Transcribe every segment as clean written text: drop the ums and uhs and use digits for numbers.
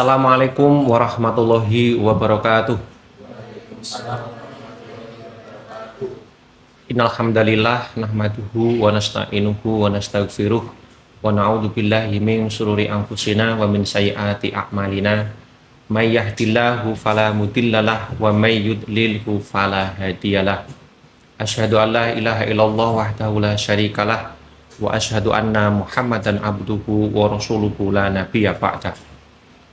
Assalamualaikum warahmatullahi wabarakatuh. Innal hamdalillah nahmaduhu wa nasta'inuhu wa nastaghfiruh wa na'udzu billahi min shururi anfusina wa min sayyiati a'malina. May yahdihillahu fala mudhillalah wa may yudlilhu fala hadiyalah. Asyhadu an la ilaha illallah wahdahu la syarikalah wa asyhadu anna Muhammadan abduhu wa rasuluhu la nabiyya ba'dah.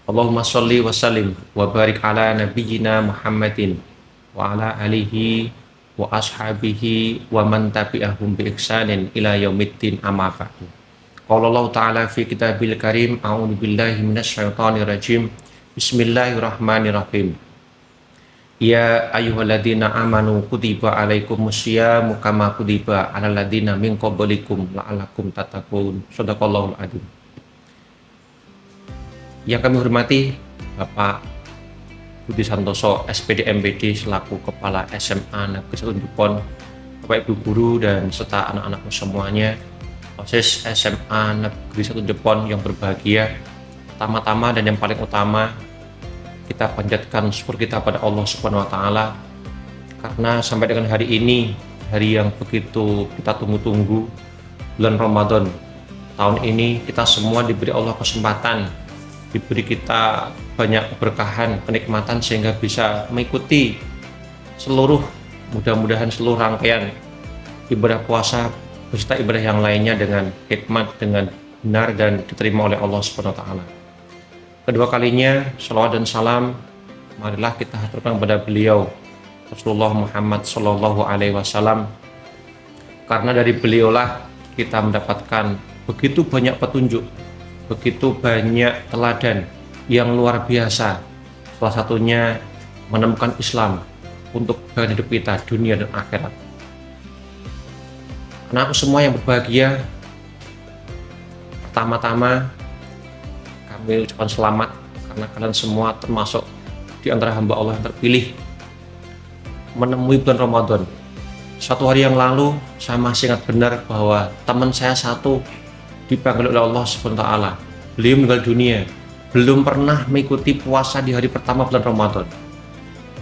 Allahumma sholli wa sallim wa barik ala nabiyyina Muhammadin wa ala alihi wa ashabihi wa man tabi'ahum bi ihsanin ila yaumiddin amma ba'du. Qala Allah ta'ala fi kitabil karim a'udzu billahi minasyaitonir rajim. Bismillahirrahmanirrahim. Ya ayyuhalladzina amanu kutiba alaikumusyamu kama kutiba alal ladzina min qablikum la'allakum tattaqun. Shadaqallahul adzim. Yang kami hormati Bapak Budi Santoso SPD MPD selaku Kepala SMA Negeri 1 Jepon, Bapak Ibu Guru dan serta anak-anakku semuanya, OSIS SMA Negeri 1 Jepon yang berbahagia. Pertama-tama dan yang paling utama, kita panjatkan syukur kita pada Allah Subhanahu wa Ta'ala karena sampai dengan hari ini, hari yang begitu kita tunggu-tunggu, bulan Ramadan tahun ini, kita semua diberi Allah kesempatan, diberi kita banyak keberkahan, kenikmatan sehingga bisa mengikuti mudah-mudahan seluruh rangkaian ibadah puasa beserta ibadah yang lainnya dengan hikmat, dengan benar dan diterima oleh Allah Subhanahu wa Ta'ala. Kedua kalinya shalawat dan salam marilah kita haturkan kepada beliau Rasulullah Muhammad Sallallahu Alaihi Wasallam, karena dari beliaulah kita mendapatkan begitu banyak petunjuk, begitu banyak teladan yang luar biasa. Salah satunya menemukan Islam untuk bahan hidup kita dunia dan akhirat. Karena aku semua yang berbahagia, pertama-tama kami ucapkan selamat karena kalian semua termasuk di antara hamba Allah yang terpilih menemui bulan Ramadan. Suatu hari yang lalu saya masih ingat benar bahwa teman saya satu dipanggil oleh Allah SWT. Beliau meninggal dunia, belum pernah mengikuti puasa di hari pertama bulan Ramadan.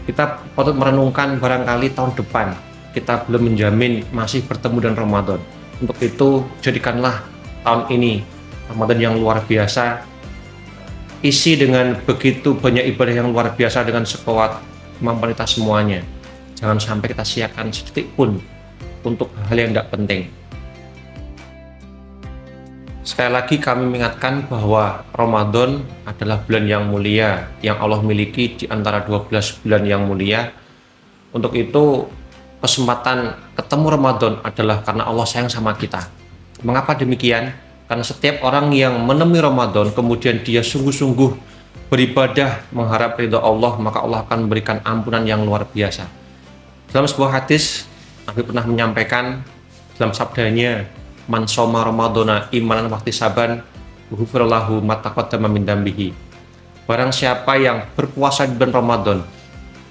Kita patut merenungkan barangkali tahun depan kita belum menjamin masih bertemu dengan Ramadan. Untuk itu jadikanlah tahun ini Ramadan yang luar biasa, isi dengan begitu banyak ibadah yang luar biasa dengan sekuat kemampuan kita semuanya. Jangan sampai kita siakan sedetik pun untuk hal yang tidak penting. Sekali lagi kami mengingatkan bahwa Ramadan adalah bulan yang mulia yang Allah miliki di antara 12 bulan yang mulia. Untuk itu kesempatan ketemu Ramadan adalah karena Allah sayang sama kita. Mengapa demikian? Karena setiap orang yang menemui Ramadan kemudian dia sungguh-sungguh beribadah mengharap ridha Allah, maka Allah akan memberikan ampunan yang luar biasa. Dalam sebuah hadis Nabi pernah menyampaikan dalam sabdanya, man shoma ramadhana imanan wahtisaban ghufirallahu ma taqaddama min dambihi. Barang siapa yang berpuasa di bulan Ramadan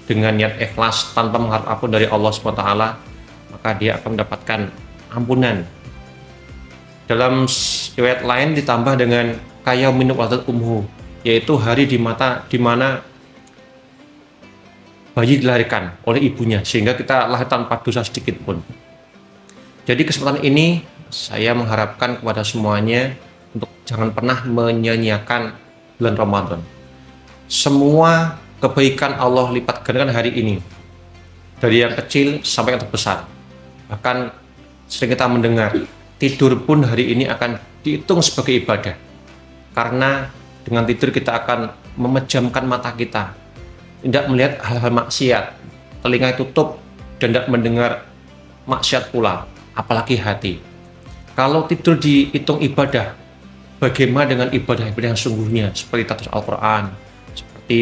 dengan niat ikhlas tanpa mengharap ampun dari Allah SWT, maka dia akan mendapatkan ampunan. Dalam riwayat lain ditambah dengan kaya minum wadat umhu, yaitu hari di mana bayi dilahirkan oleh ibunya sehingga kita lahir tanpa dosa sedikit pun. Jadi kesempatan ini saya mengharapkan kepada semuanya untuk jangan pernah menyia-nyiakan bulan Ramadan. Semua kebaikan Allah lipat gandakan hari ini, dari yang kecil sampai yang terbesar. Bahkan sering kita mendengar, tidur pun hari ini akan dihitung sebagai ibadah. Karena dengan tidur kita akan memejamkan mata kita, tidak melihat hal-hal maksiat, telinga tutup dan tidak mendengar maksiat pula, apalagi hati. Kalau tidur dihitung ibadah, bagaimana dengan ibadah-ibadah yang sungguhnya seperti tadarus Al-Quran, seperti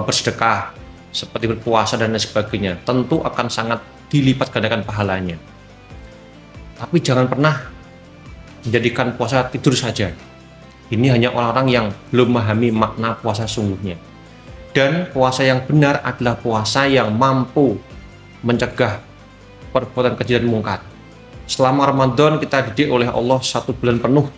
bersedekah, seperti berpuasa dan lain sebagainya? Tentu akan sangat dilipat gandakan pahalanya. Tapi jangan pernah menjadikan puasa tidur saja. Ini hanya orang-orang yang belum memahami makna puasa sungguhnya. Dan puasa yang benar adalah puasa yang mampu mencegah perbuatan keji dan mungkar. Selama Ramadan kita dididik oleh Allah 1 bulan penuh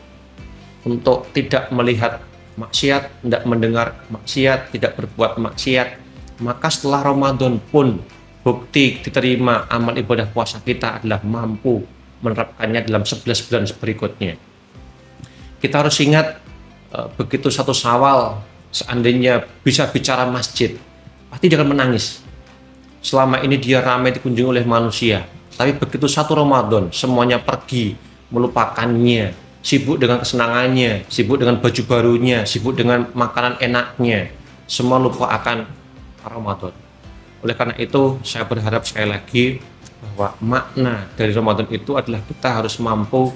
untuk tidak melihat maksiat, tidak mendengar maksiat, tidak berbuat maksiat, maka setelah Ramadan pun bukti diterima amal ibadah puasa kita adalah mampu menerapkannya dalam 11 bulan berikutnya. Kita harus ingat, begitu satu Syawal seandainya bisa bicara masjid, pasti dia akan menangis. Selama ini dia ramai dikunjungi oleh manusia, tapi begitu satu Ramadan semuanya pergi melupakannya, sibuk dengan kesenangannya, sibuk dengan baju barunya, sibuk dengan makanan enaknya, semua lupa akan Ramadan. Oleh karena itu saya berharap sekali lagi bahwa makna dari Ramadan itu adalah kita harus mampu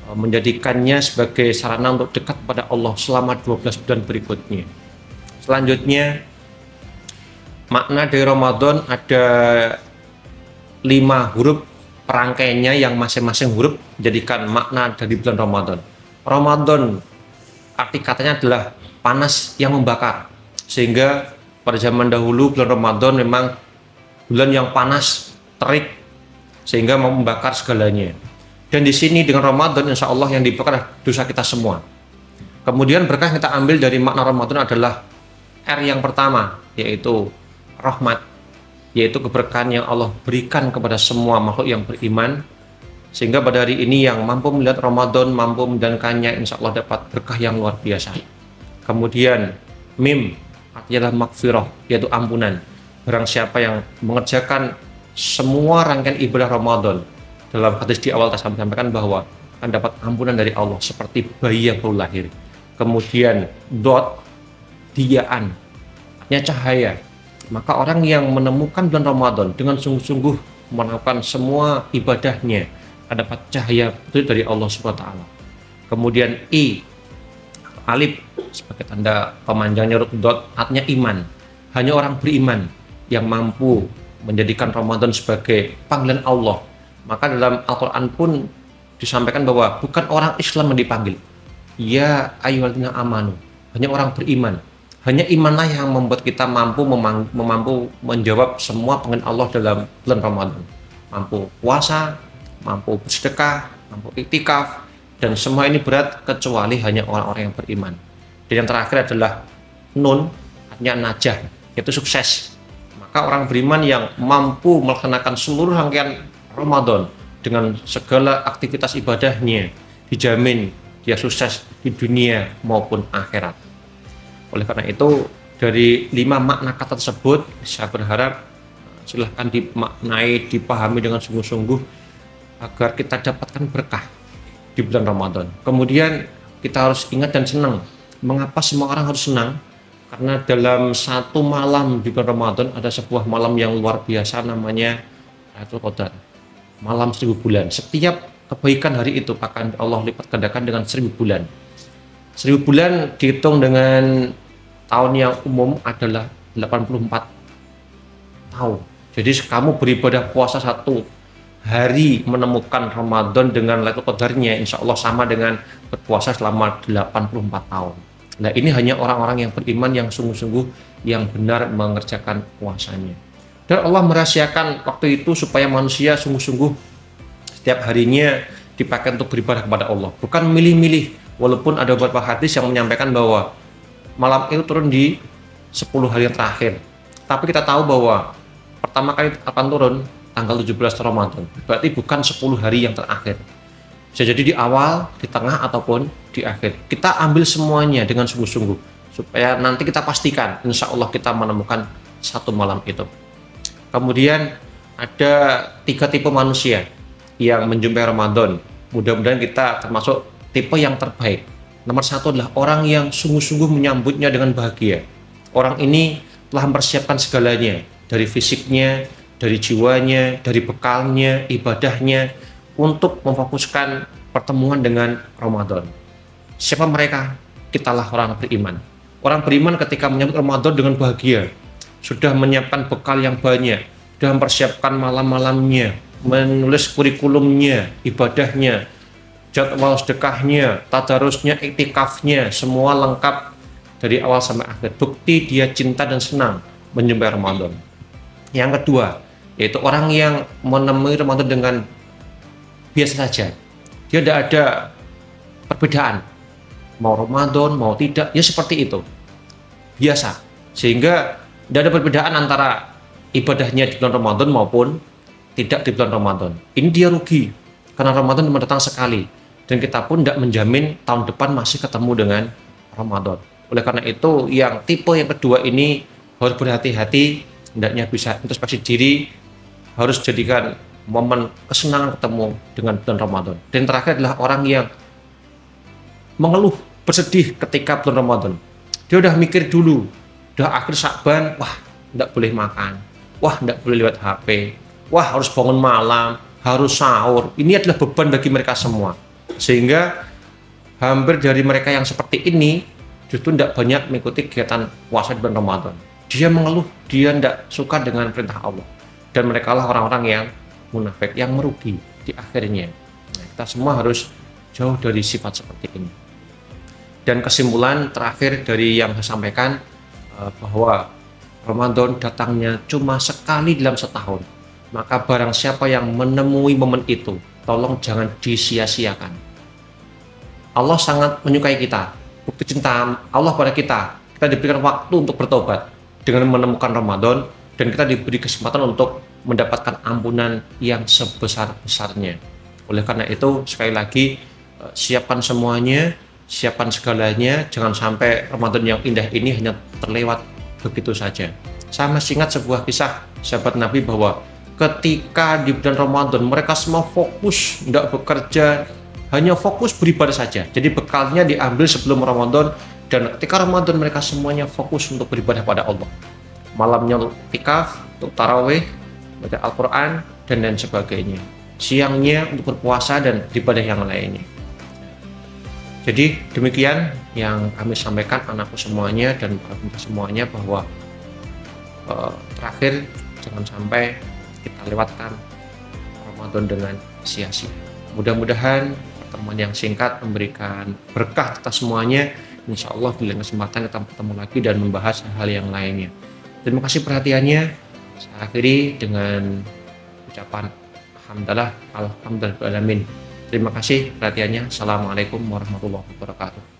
menjadikannya sebagai sarana untuk dekat pada Allah selama 12 bulan berikutnya. Selanjutnya, makna dari Ramadan ada 5 huruf perangkainya yang masing-masing huruf menjadikan makna dari bulan Ramadan. Ramadan arti katanya adalah panas yang membakar, sehingga pada zaman dahulu bulan Ramadan memang bulan yang panas, terik, sehingga membakar segalanya. Dan di sini dengan Ramadan insya Allah yang dibakar dosa kita semua. Kemudian berkah yang kita ambil dari makna Ramadan adalah R yang pertama, yaitu rahmat, yaitu keberkahan yang Allah berikan kepada semua makhluk yang beriman, sehingga pada hari ini yang mampu melihat Ramadan, mampu menjalankannya, insya Allah dapat berkah yang luar biasa. Kemudian mim artinya adalah makfirah, yaitu ampunan. Barang siapa yang mengerjakan semua rangkaian ibadah Ramadan, dalam hadis di awal saya sampaikan bahwa akan dapat ampunan dari Allah seperti bayi yang baru lahir. Kemudian dot, diaan, artinya cahaya. Maka orang yang menemukan bulan Ramadan dengan sungguh-sungguh melakukan semua ibadahnya akan dapat cahaya itu dari Allah SWT. Kemudian I, alif sebagai tanda pemanjangnya huruf dot, artinya iman. Hanya orang beriman yang mampu menjadikan Ramadan sebagai panggilan Allah. Maka dalam Al-Quran pun disampaikan bahwa bukan orang Islam yang dipanggil, ya ayyuhalladzina amanu, hanya orang beriman. Hanya imanlah yang membuat kita mampu menjawab semua panggilan Allah dalam bulan Ramadan. Mampu puasa, mampu bersedekah, mampu iktikaf, dan semua ini berat kecuali hanya orang-orang yang beriman. Dan yang terakhir adalah nun, artinya najah, yaitu sukses. Maka orang beriman yang mampu melaksanakan seluruh rangkaian Ramadan dengan segala aktivitas ibadahnya, dijamin dia sukses di dunia maupun akhirat. Oleh karena itu, dari 5 makna kata tersebut, saya berharap silahkan dimaknai, dipahami dengan sungguh-sungguh agar kita dapatkan berkah di bulan Ramadan. Kemudian kita harus ingat dan senang. Mengapa semua orang harus senang? Karena dalam satu malam di bulan Ramadan ada sebuah malam yang luar biasa, namanya Lailatul Qadar, malam 1000 bulan. Setiap kebaikan hari itu akan Allah lipat gandakan dengan 1000 bulan. 1000 bulan dihitung dengan tahun yang umum adalah 84 tahun. Jadi kamu beribadah puasa 1 hari menemukan Ramadan dengan Lailatul Qadarnya, insya Allah sama dengan berpuasa selama 84 tahun. Nah, ini hanya orang-orang yang beriman yang sungguh-sungguh yang benar mengerjakan puasanya. Dan Allah merahasiakan waktu itu supaya manusia sungguh-sungguh setiap harinya dipakai untuk beribadah kepada Allah, bukan milih-milih. Walaupun ada beberapa hadis yang menyampaikan bahwa malam itu turun di 10 hari yang terakhir, tapi kita tahu bahwa pertama kali akan turun tanggal 17 Ramadan, berarti bukan 10 hari yang terakhir. Bisa jadi di awal, di tengah, ataupun di akhir. Kita ambil semuanya dengan sungguh-sungguh supaya nanti kita pastikan insya Allah kita menemukan satu malam itu. Kemudian ada 3 tipe manusia yang menjumpai Ramadan. Mudah-mudahan kita termasuk tipe yang terbaik. Nomor 1 adalah orang yang sungguh-sungguh menyambutnya dengan bahagia. Orang ini telah mempersiapkan segalanya, dari fisiknya, dari jiwanya, dari bekalnya, ibadahnya, untuk memfokuskan pertemuan dengan Ramadan. Siapa mereka? Kitalah orang beriman. Orang beriman ketika menyambut Ramadan dengan bahagia, sudah menyiapkan bekal yang banyak, sudah mempersiapkan malam-malamnya, menulis kurikulumnya, ibadahnya, jadwal sedekahnya, tadarusnya, iktikafnya, semua lengkap dari awal sampai akhir. Bukti dia cinta dan senang menyembah Ramadan. Yang kedua, yaitu orang yang menemui Ramadan dengan biasa saja. Dia tidak ada perbedaan. mau Ramadan, mau tidak, ya seperti itu. Biasa. Sehingga tidak ada perbedaan antara ibadahnya di bulan Ramadan maupun tidak di bulan Ramadan. Ini dia rugi, karena Ramadan cuma datang sekali. Dan kita pun tidak menjamin tahun depan masih ketemu dengan Ramadan. Oleh karena itu, yang tipe yang kedua ini harus berhati-hati, hendaknya bisa introspeksi diri, harus jadikan momen kesenangan ketemu dengan bulan Ramadan. Dan terakhir adalah orang yang mengeluh, bersedih ketika bulan Ramadan. Dia udah mikir dulu, udah akhir Syakban, wah, tidak boleh makan, wah, tidak boleh lihat HP, wah, harus bangun malam, harus sahur. Ini adalah beban bagi mereka semua. Sehingga hampir dari mereka yang seperti ini justru tidak banyak mengikuti kegiatan puasa di bulan Ramadan. Dia mengeluh, dia tidak suka dengan perintah Allah. Dan mereka lah orang-orang yang munafik, yang merugi di akhirnya. Nah, kita semua harus jauh dari sifat seperti ini. Dan kesimpulan terakhir dari yang saya sampaikan, bahwa Ramadan datangnya cuma sekali dalam setahun. Maka barang siapa yang menemui momen itu, tolong jangan disia-siakan. Allah sangat menyukai kita. Bukti cinta Allah pada kita. Kita diberikan waktu untuk bertobat dengan menemukan Ramadan, dan kita diberi kesempatan untuk mendapatkan ampunan yang sebesar-besarnya. Oleh karena itu, sekali lagi, siapkan semuanya, siapkan segalanya, jangan sampai Ramadan yang indah ini hanya terlewat begitu saja. Saya masih ingat sebuah kisah sahabat Nabi bahwa ketika di bulan Ramadan mereka semua fokus, tidak bekerja, hanya fokus beribadah saja. Jadi bekalnya diambil sebelum Ramadan, dan ketika Ramadan mereka semuanya fokus untuk beribadah pada Allah. Malamnya iktikaf, untuk tarawih, baca Al-Quran, dan lain sebagainya. Siangnya untuk berpuasa dan ibadah yang lainnya. Jadi demikian yang kami sampaikan anakku semuanya dan para pemirsa semuanya, bahwa terakhir jangan sampai kita lewatkan Ramadan dengan sia-sia. Mudah-mudahan pertemuan yang singkat memberikan berkah kita semuanya. Insya Allah di lain kesempatan kita bertemu lagi dan membahas hal yang lainnya. Terima kasih perhatiannya. Saya akhiri dengan ucapan alhamdulillah, alhamdulillahirabbil alamin. Terima kasih perhatiannya. Assalamualaikum warahmatullahi wabarakatuh.